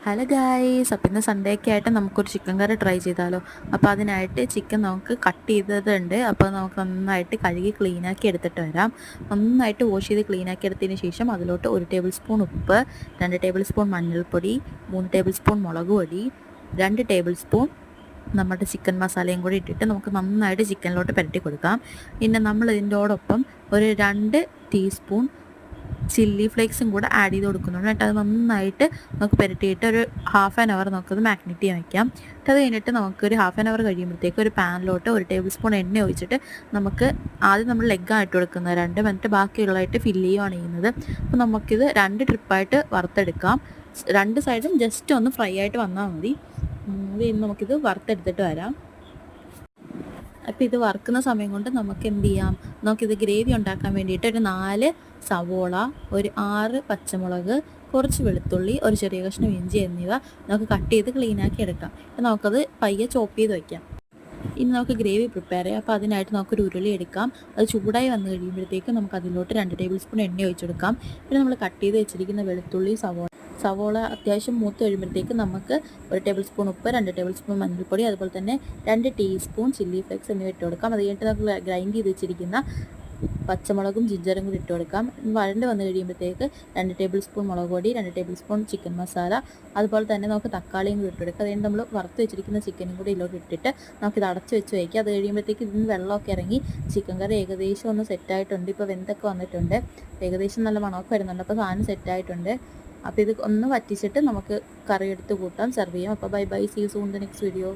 Hello guys, അപ്പം ഇന്ന് Sunday ഒക്കെ ആയിട്ട് നമുക്കൊരു ചിക്കൻ കറി ട്രൈ ചെയ്താലോ. അപ്പോൾ അതിനായിട്ട് ചിക്കൻ നമുക്ക് കട്ട് ചെയ്തതുണ്ട്. അപ്പോൾ നമുക്ക് നന്നായിട്ട് കഴുകി ക്ലീനാക്കി എടുത്തിട്ട് വരാം. നന്നായിട്ട് വാഷ് ചെയ്ത് ക്ലീനാക്കി എടുത്തതിന് ശേഷം അതിലോട്ട് 1 ടേബിൾ സ്പൂൺ ഉപ്പ്, 2 ടേബിൾ സ്പൂൺ മഞ്ഞൾപ്പൊടി, 3 ടേബിൾ സ്പൂൺ മുളക് പൊടി, 2 ടേബിൾ സ്പൂൺ നമ്മുടെ ചിക്കൻ മസാലയും കൂടി ഇട്ടിട്ട് നമുക്ക് നന്നായിട്ട് ചിക്കനിലോട്ട് പുരട്ടി കൊടുക്കാം. പിന്നെ നമ്മൾ ഇതിൻ്റോടൊപ്പം ഒരു 2 ടീസ്പൂൺ ചില്ലി ഫ്ലേക്സും കൂടെ ആഡ് ചെയ്ത് കൊടുക്കുന്നുണ്ട്. എന്നിട്ട് അത് നന്നായിട്ട് നമുക്ക് പുരട്ടിയിട്ട് ഒരു ഹാഫ് ആൻ അവർ നമുക്കത് മാഗ്നേറ്റ് ചെയ്യാൻ വയ്ക്കാം. എന്നിട്ട് അത് കഴിഞ്ഞിട്ട് നമുക്കൊരു ഹാഫ് ആൻ അവർ കഴിയുമ്പോഴത്തേക്ക് ഒരു പാനിലോട്ട് 1 ടേബിൾ സ്പൂൺ എണ്ണ ഒഴിച്ചിട്ട് നമുക്ക് ആദ്യം നമ്മൾ ലെഗ്ഗായിട്ട് കൊടുക്കുന്നത് 2 മിനിറ്റ് ബാക്കിയുള്ളതായിട്ട് ഫില്ല് ചെയ്യുകയാണ് ചെയ്യുന്നത്. അപ്പോൾ നമുക്കിത് 2 ട്രിപ്പായിട്ട് വറുത്തെടുക്കാം. 2 സൈഡും ജസ്റ്റ് ഒന്ന് ഫ്രൈ ആയിട്ട് വന്നാൽ മതി. അത് കഴിഞ്ഞ് നമുക്കിത് വറുത്തെടുത്തിട്ട് വരാം. അപ്പോൾ ഇത് വറുക്കുന്ന സമയം കൊണ്ട് നമുക്ക് എന്ത് ചെയ്യാം, നമുക്കിത് ഗ്രേവി ഉണ്ടാക്കാൻ വേണ്ടിയിട്ട് ഒരു 4 സവോള, ഒരു 6 പച്ചമുളക്, കുറച്ച് വെളുത്തുള്ളി, ഒരു ചെറിയ കഷ്ണം ഇഞ്ചി എന്നിവ നമുക്ക് കട്ട് ചെയ്ത് ക്ലീനാക്കി എടുക്കാം. അപ്പോൾ നമുക്കത് പയ്യെ ചോപ്പ് ചെയ്ത് വയ്ക്കാം. ഇനി നമുക്ക് ഗ്രേവി പ്രിപ്പയർ ചെയ്യാം. അപ്പോൾ അതിനായിട്ട് നമുക്കൊരു ഉരുളി എടുക്കാം. അത് ചൂടായി വന്നു കഴിയുമ്പോഴത്തേക്ക് നമുക്ക് അതിലോട്ട് 2 ടേബിൾ സ്പൂൺ എണ്ണ ഒഴിച്ചെടുക്കാം. പിന്നെ നമ്മൾ കട്ട് ചെയ്ത് വെച്ചിരിക്കുന്ന വെളുത്തുള്ളി, സവോള അത്യാവശ്യം മൂത്ത് കഴിയുമ്പോഴത്തേക്ക് നമുക്ക് 1 ടേബിൾ സ്പൂൺ ഉപ്പ്, 2 ടേബിൾ സ്പൂൺ മഞ്ഞൾപ്പൊടി, അതുപോലെ തന്നെ 2 ടീസ്പൂൺ ചില്ലി ഫ്ലേക്സ് എന്നിവ ഇട്ട് കൊടുക്കാം. അത് കഴിഞ്ഞിട്ട് നമുക്ക് ഗ്രൈൻഡ് ചെയ്ത് വെച്ചിരിക്കുന്ന പച്ചമുളകും ജിഞ്ചറും കൂടി ഇട്ട് കൊടുക്കാം. വഴണ്ട് വന്നു കഴിയുമ്പോഴത്തേക്ക് 2 ടേബിൾ സ്പൂൺ മുളക് പൊടി, 2 ടേബിൾ സ്പൂൺ ചിക്കൻ മസാല, അതുപോലെ തന്നെ നമുക്ക് തക്കാളിയും കൂടി ഇട്ട് കൊടുക്കുക. അത് കഴിഞ്ഞ് നമ്മൾ വറുത്ത് വെച്ചിരിക്കുന്ന ചിക്കനും കൂടി ഇതിലോട്ട് ഇട്ടിട്ട് നമുക്കിത് അടച്ച് വെച്ച് വയ്ക്കുക. അത് കഴിയുമ്പോഴത്തേക്ക് ഇതിന് വെള്ളമൊക്കെ ഇറങ്ങി ചിക്കൻ കറി ഏകദേശം ഒന്ന് സെറ്റായിട്ടുണ്ട്. ഇപ്പോൾ വെന്തൊക്കെ വന്നിട്ടുണ്ട്, ഏകദേശം നല്ല മണമൊക്കെ വരുന്നുണ്ട്. അപ്പോൾ സാധനം സെറ്റായിട്ടുണ്ട്. അപ്പോൾ ഇത് ഒന്ന് വറ്റിച്ചിട്ട് നമുക്ക് കറി എടുത്ത് കൂട്ടാം, സെർവ് ചെയ്യാം. അപ്പോൾ bye bye, see you soon the next video.